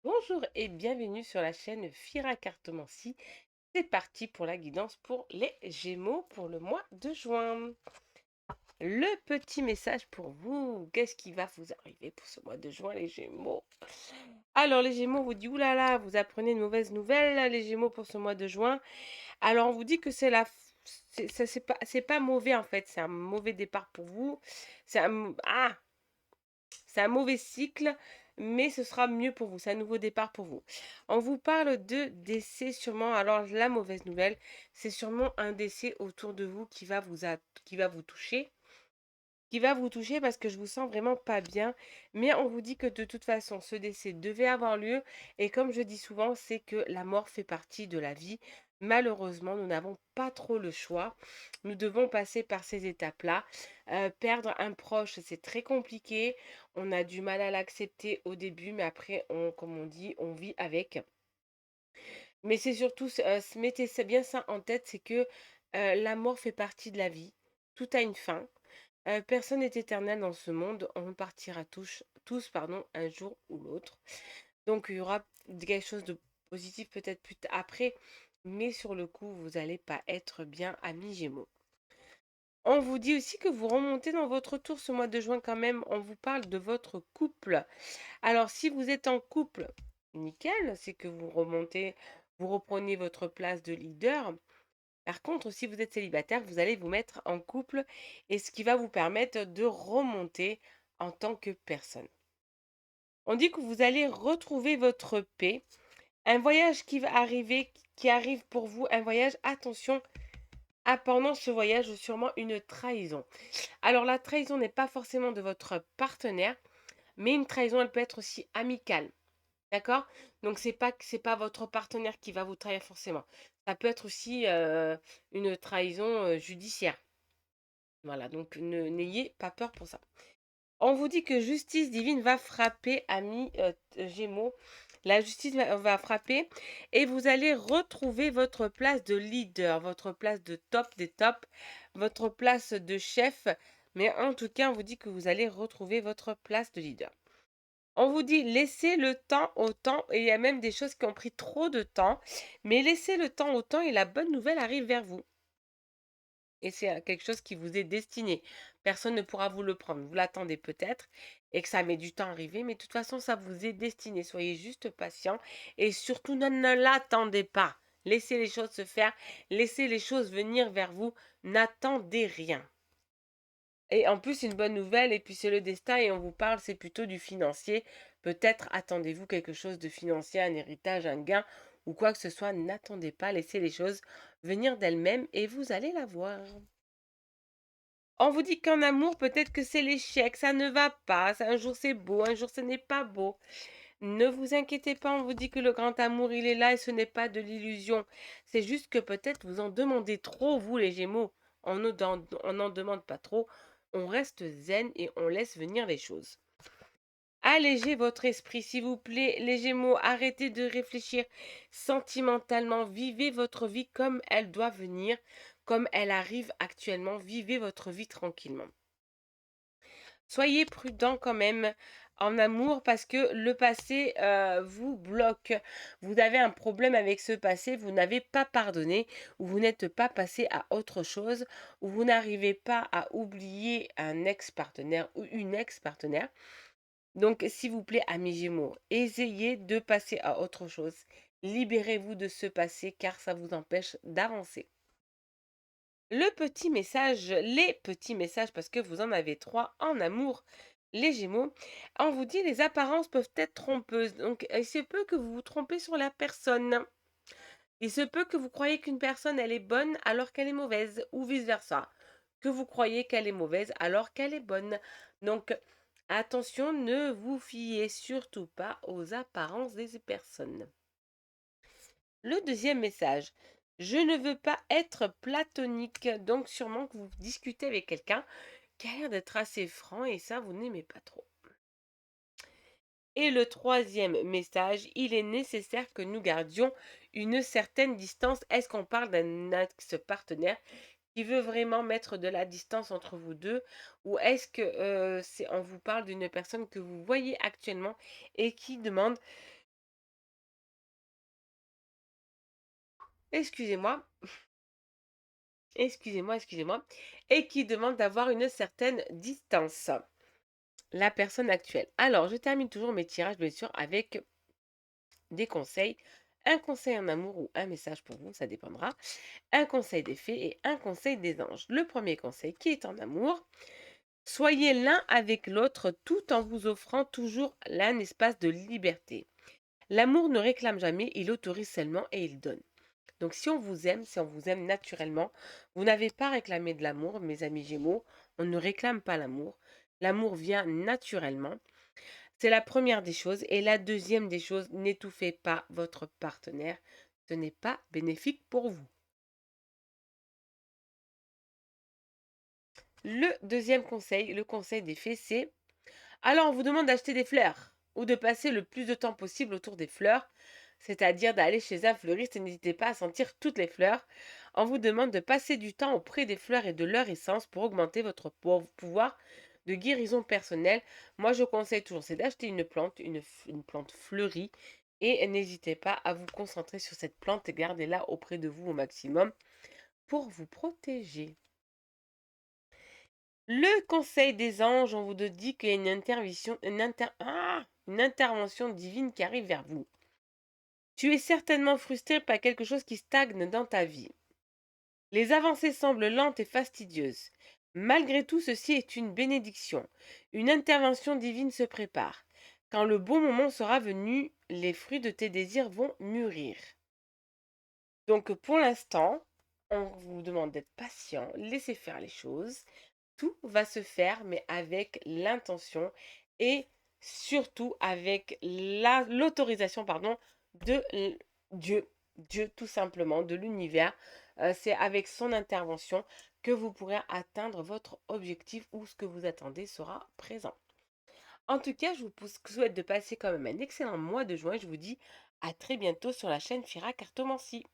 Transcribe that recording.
Bonjour et bienvenue sur la chaîne Fira Cartomancie. C'est parti pour la guidance pour les Gémeaux pour le mois de juin. Le petit message pour vous, qu'est-ce qui va vous arriver pour ce mois de juin les Gémeaux? Alors les Gémeaux, on vous dit oulala, vous apprenez une mauvaise nouvelle les Gémeaux pour ce mois de juin. Alors on vous dit que c'est pas mauvais en fait, c'est un mauvais départ pour vous. C'est un mauvais cycle, mais ce sera mieux pour vous. C'est un nouveau départ pour vous. On vous parle de décès sûrement. Alors la mauvaise nouvelle, c'est sûrement un décès autour de vous qui va vous toucher. Qui va vous toucher parce que je vous sens vraiment pas bien. Mais on vous dit que de toute façon, ce décès devait avoir lieu. Et comme je dis souvent, c'est que la mort fait partie de la vie. Malheureusement, nous n'avons pas trop le choix. Nous devons passer par ces étapes-là. Perdre un proche, c'est très compliqué. On a du mal à l'accepter au début, mais après, comme on dit, on vit avec. Mais c'est surtout, mettez bien ça en tête, c'est que la mort fait partie de la vie. Tout a une fin. Personne n'est éternel dans ce monde. On partira tous, pardon, un jour ou l'autre. Donc il y aura quelque chose de positif peut-être plus après, mais sur le coup, vous n'allez pas être bien amis Gémeaux. On vous dit aussi que vous remontez dans votre tour ce mois de juin quand même. On vous parle de votre couple. Alors si vous êtes en couple, nickel, c'est que vous remontez, vous reprenez votre place de leader. Par contre, si vous êtes célibataire, vous allez vous mettre en couple et ce qui va vous permettre de remonter en tant que personne. On dit que vous allez retrouver votre paix. Un voyage qui va arriver, qui arrive pour vous, un voyage, attention, pendant ce voyage, sûrement une trahison. Alors la trahison n'est pas forcément de votre partenaire, mais une trahison, elle peut être aussi amicale. D'accord? Donc c'est pas votre partenaire qui va vous trahir forcément. Ça peut être aussi une trahison judiciaire. Voilà, donc n'ayez pas peur pour ça. On vous dit que justice divine va frapper, amis Gémeaux. La justice va frapper et vous allez retrouver votre place de leader, votre place de top des tops, votre place de chef. Mais en tout cas, on vous dit que vous allez retrouver votre place de leader. On vous dit laissez le temps au temps et il y a même des choses qui ont pris trop de temps, mais laissez le temps au temps et la bonne nouvelle arrive vers vous. Et c'est quelque chose qui vous est destiné. Personne ne pourra vous le prendre. Vous l'attendez peut-être et que ça met du temps à arriver, mais de toute façon, ça vous est destiné. Soyez juste patient et surtout ne l'attendez pas. Laissez les choses se faire, laissez les choses venir vers vous. N'attendez rien. Et en plus, une bonne nouvelle, et puis c'est le destin, et on vous parle, c'est plutôt du financier. Peut-être attendez-vous quelque chose de financier, un héritage, un gain, ou quoi que ce soit. N'attendez pas, laissez les choses venir d'elles-mêmes et vous allez la voir. On vous dit qu'en amour, peut-être que c'est l'échec, ça ne va pas, un jour c'est beau, un jour ce n'est pas beau. Ne vous inquiétez pas, on vous dit que le grand amour, il est là et ce n'est pas de l'illusion. C'est juste que peut-être vous en demandez trop, vous les Gémeaux. On n'en demande pas trop, on reste zen et on laisse venir les choses. Allégez votre esprit, s'il vous plaît, les Gémeaux. Arrêtez de réfléchir sentimentalement. Vivez votre vie comme elle doit venir, comme elle arrive actuellement. Vivez votre vie tranquillement. Soyez prudent quand même en amour parce que le passé vous bloque. Vous avez un problème avec ce passé, vous n'avez pas pardonné ou vous n'êtes pas passé à autre chose ou vous n'arrivez pas à oublier un ex-partenaire ou une ex-partenaire. Donc, s'il vous plaît, amis Gémeaux, essayez de passer à autre chose. Libérez-vous de ce passé car ça vous empêche d'avancer. Le petit message, les petits messages, parce que vous en avez trois en amour, les Gémeaux, on vous dit les apparences peuvent être trompeuses. Donc, il se peut que vous vous trompez sur la personne. Il se peut que vous croyez qu'une personne, elle est bonne alors qu'elle est mauvaise, ou vice-versa. Que vous croyez qu'elle est mauvaise alors qu'elle est bonne. Donc, attention, ne vous fiez surtout pas aux apparences des personnes. Le deuxième message, je ne veux pas être platonique. Donc, sûrement que vous discutez avec quelqu'un qui a l'air d'être assez franc et ça, vous n'aimez pas trop. Et le troisième message, il est nécessaire que nous gardions une certaine distance. Est-ce qu'on parle d'un ex-partenaire qui veut vraiment mettre de la distance entre vous deux ou est-ce que on vous parle d'une personne que vous voyez actuellement et qui demande excusez-moi, excusez-moi, et qui demande d'avoir une certaine distance. La personne actuelle. Alors, je termine toujours mes tirages, bien sûr, avec des conseils. Un conseil en amour ou un message pour vous, ça dépendra. Un conseil des fées et un conseil des anges. Le premier conseil qui est en amour. Soyez l'un avec l'autre tout en vous offrant toujours un espace de liberté. L'amour ne réclame jamais, il autorise seulement et il donne. Donc si on vous aime naturellement, vous n'avez pas réclamé de l'amour, mes amis Gémeaux, on ne réclame pas l'amour. L'amour vient naturellement. C'est la première des choses. Et la deuxième des choses, n'étouffez pas votre partenaire. Ce n'est pas bénéfique pour vous. Le deuxième conseil, le conseil des fées, c'est alors on vous demande d'acheter des fleurs ou de passer le plus de temps possible autour des fleurs, c'est-à-dire d'aller chez un fleuriste et n'hésitez pas à sentir toutes les fleurs. On vous demande de passer du temps auprès des fleurs et de leur essence pour augmenter votre pouvoir de guérison personnelle. Moi, je conseille toujours, c'est d'acheter une plante, une plante fleurie, et n'hésitez pas à vous concentrer sur cette plante et gardez-la auprès de vous au maximum pour vous protéger. Le conseil des anges, on vous dit qu'il y a une intervention divine qui arrive vers vous. Tu es certainement frustré par quelque chose qui stagne dans ta vie. Les avancées semblent lentes et fastidieuses. Malgré tout, ceci est une bénédiction. Une intervention divine se prépare. Quand le bon moment sera venu, les fruits de tes désirs vont mûrir. Donc pour l'instant, on vous demande d'être patient, laissez faire les choses. Tout va se faire, mais avec l'intention et surtout avec l'autorisation, pardon, de Dieu. Dieu, tout simplement, de l'univers. C'est avec son intervention que vous pourrez atteindre votre objectif ou ce que vous attendez sera présent. En tout cas, je vous souhaite de passer quand même un excellent mois de juin. Je vous dis à très bientôt sur la chaîne Fira Cartomancie.